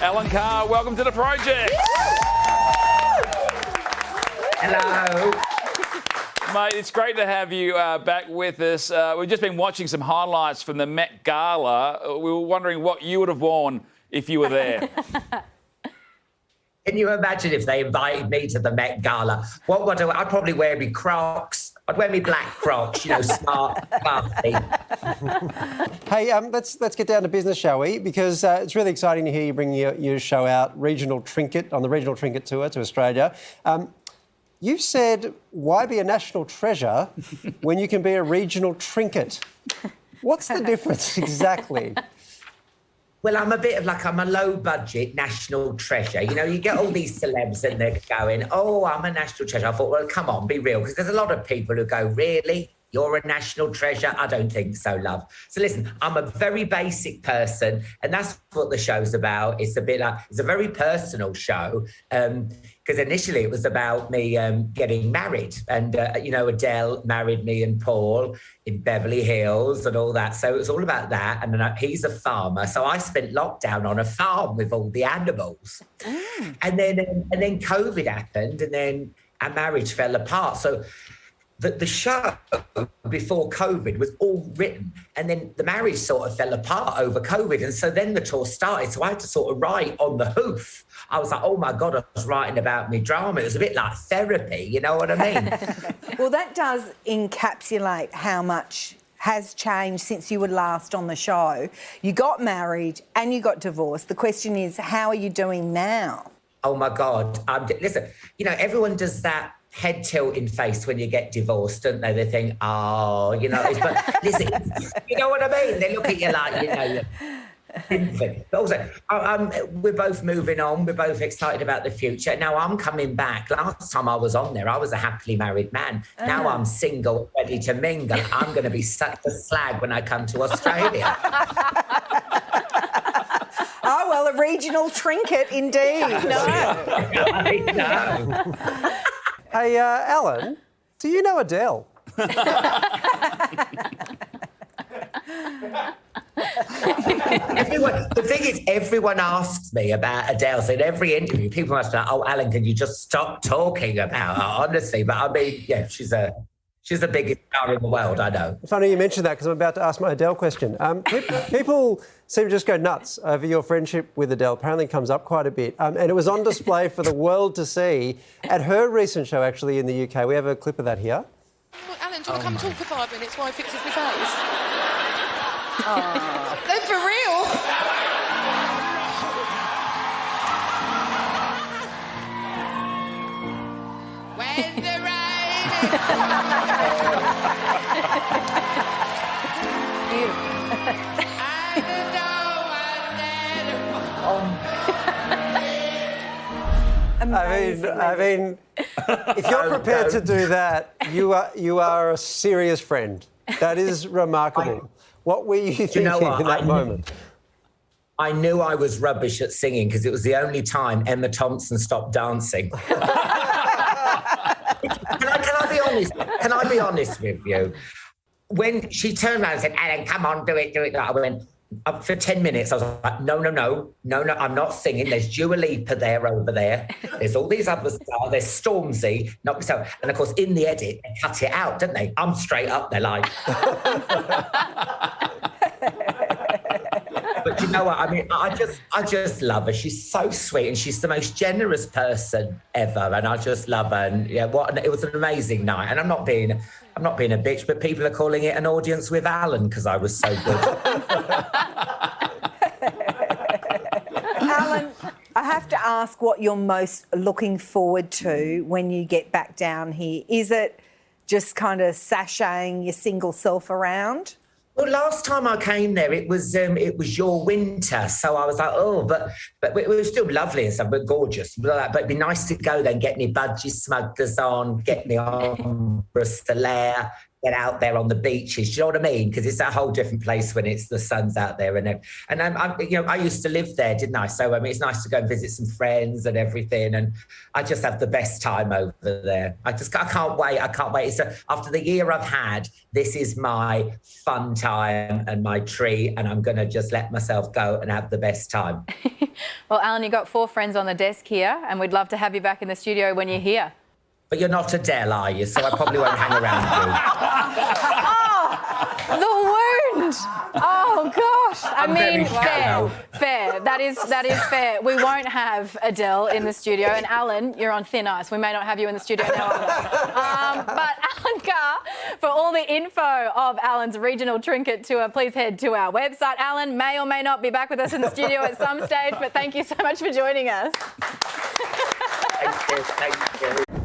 Alan Carr, welcome to the project. Hello. Mate, it's great to have you back with us. We've just been watching some highlights from the Met Gala. We were wondering what you would have worn if you were there. Can you imagine if they invited me to the Met Gala? What would I'd probably wear me Crocs. I'd wear me black Crocs, smart, classy. Hey, let's get down to business, shall we? Because it's really exciting to hear you bring your show out, Regional Trinket, on the Regional Trinket Tour to Australia. You said, why be a national treasure when you can be a regional trinket? What's the difference exactly? Well, I'm a low-budget national treasure. You get all these celebs and they're going, oh, I'm a national treasure. I thought, well, come on, be real. Because there's a lot of people who go, really? You're a national treasure? I don't think so, love. So listen, I'm a very basic person, and that's what the show's about. It's a very personal show, because initially it was about me getting married, and Adele married me and Paul in Beverly Hills and all that. So it was all about that. And then he's a farmer, so I spent lockdown on a farm with all the animals. And then COVID happened, and then our marriage fell apart. So the show before COVID was all written, and then the marriage sort of fell apart over COVID. And so then the tour started. So I had to sort of write on the hoof. I was like, oh my God, I was writing about me drama. It was a bit like therapy, you know what I mean? Well, that does encapsulate how much has changed since you were last on the show. You got married and you got divorced. The question is, how are you doing now? Oh my God. Listen, everyone does that head tilting face when you get divorced, don't they? They think, oh, but listen, you know what I mean? They look at you like, you're infant. But also, we're both moving on. We're both excited about the future. Now I'm coming back. Last time I was on there, I was a happily married man. Now I'm single, ready to mingle. I'm going to be such a slag when I come to Australia. Oh, well, a regional trinket indeed. I know. Hey, Alan, do you know Adele? The thing is, everyone asks me about Adele. So in every interview, people must be like, oh, Alan, can you just stop talking about her, honestly? But I mean, yeah, she's the biggest star in the world, I know. Funny you mentioned that because I'm about to ask my Adele question. People seem to just go nuts over your friendship with Adele. Apparently it comes up quite a bit. And it was on display for the world to see at her recent show, actually, in the UK. We have a clip of that here. Well, Alan, do you want to come talk for 5 minutes while I fixes my face? Then for real? When the rain I mean, if you're prepared to do that, you are a serious friend. That is remarkable. What were you thinking in that moment? I knew I was rubbish at singing because it was the only time Emma Thompson stopped dancing. Can I be honest? Can I be honest with you? When she turned around and said, Alan, come on, do it. I went, for 10 minutes, I was like, no, I'm not singing. There's Dua Lipa over there. There's all these other stars. There's Stormzy, not myself. And of course, in the edit, they cut it out, didn't they? I'm straight up there like... But you know what? I mean, I just love her. She's so sweet and she's the most generous person ever. And I just love her. And yeah, it was an amazing night. And I'm not being a bitch, but people are calling it an audience with Alan because I was so good. Alan, I have to ask what you're most looking forward to when you get back down here. Is it just kind of sashaying your single self around? Well, last time I came there, it was your winter, so I was like, oh, but it was still lovely and stuff, but gorgeous. But it'd be nice to go then, get me budgie smugglers on, get me on Bristolaire, get out there on the beaches. Do you know what I mean? Because it's a whole different place when the sun's out there. And I used to live there, didn't I? So, I mean, it's nice to go and visit some friends and everything. And I just have the best time over there. I can't wait. I can't wait. After the year I've had, this is my fun time and my treat. And I'm going to just let myself go and have the best time. Well, Alan, you've got 4 friends on the desk here, and we'd love to have you back in the studio when you're here. But you're not Adele, are you? So I probably won't hang around you. Oh, the wound! Oh gosh! I I'm mean, very shallow. fair. That is fair. We won't have Adele in the studio, and Alan, you're on thin ice. We may not have you in the studio now either. But Alan Carr, for all the info of Alan's regional Trinket tour, please head to our website. Alan may or may not be back with us in the studio at some stage, but thank you so much for joining us. Thank you.